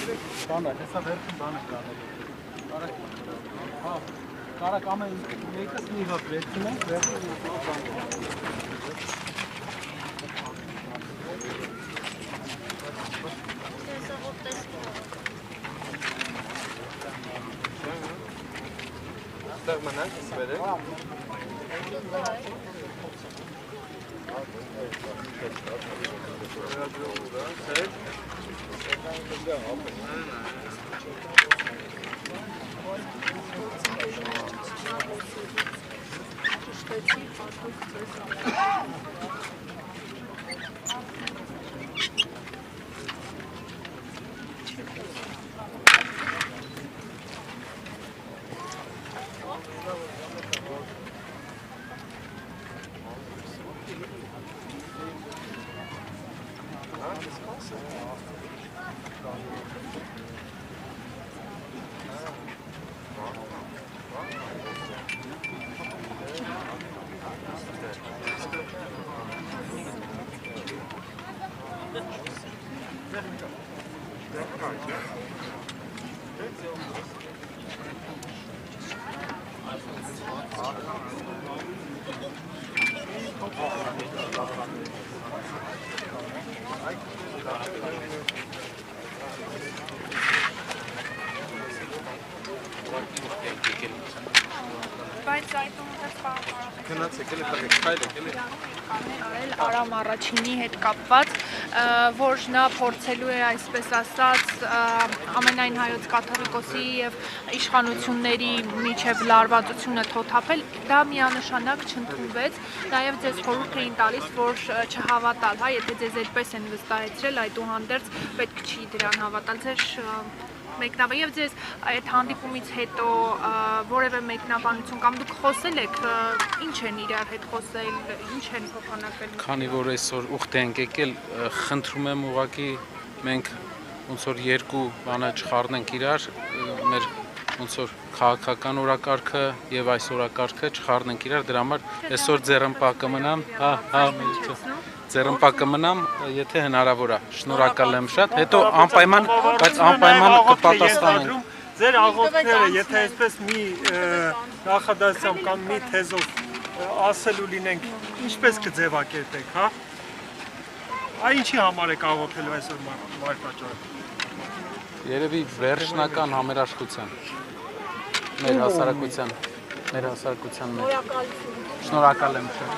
Բանը, հեսա վերջին բանը կանել։ Կարակ ամեն մեկս մի հատ վերցնենք, Ստեղ մնանք, իսվեր է։ Արամ առաջինի հետ կապված, որ նա փորձելու է այսպես ասած ամենայն հայոց կաթողիկոսի եւ իշխանությունների միջև լարվածությունը թոթափել, դա միանշանակ չընդունվեց, նաեւ ձեզ խորհուրդ էին տալիս, որ չհավատալ, հա, եթե ձեզ այդպես են վստահեցրել, այդուհանդերձ պետք չի դրան հավատալ, ձեր մեկնաբան եւ ձեզ այդ հանդիպումից հետո որևէ մեկնաբանություն կամ դուք խոսել եք ինչ են իրար հետ խոսել, ինչ են փոխանակել։ Քանի որ այսօր ուխտ ենք եկել, խնդրում եմ ուղղակի մենք ոնց որ երկու բանը չխառնենք իրար, մեր ոնց որ քաղաքական օրակարգը եւ այս օրակարգը չխառնենք իրար, դրա համար այսօր ձեռնպակը մնամ, ձեռնպակը մնամ, եթե հնարավոր է, շնորհակալ եմ շատ, հետո անպայման, բայց անպայման կպատասխանենք։ Ձեր աղոթքները, եթե այսպես մի նախադասությամբ կամ մի թեզով ասելու լինենք, ինչպես կձևակերպեք, հա? Այ ինչի համար եք աղոթելու այսօր մարտաճառը։ Երևի վերջնական համերաշխության, մեր հասարակության մեջ։ Շնորհակալ եմ շատ։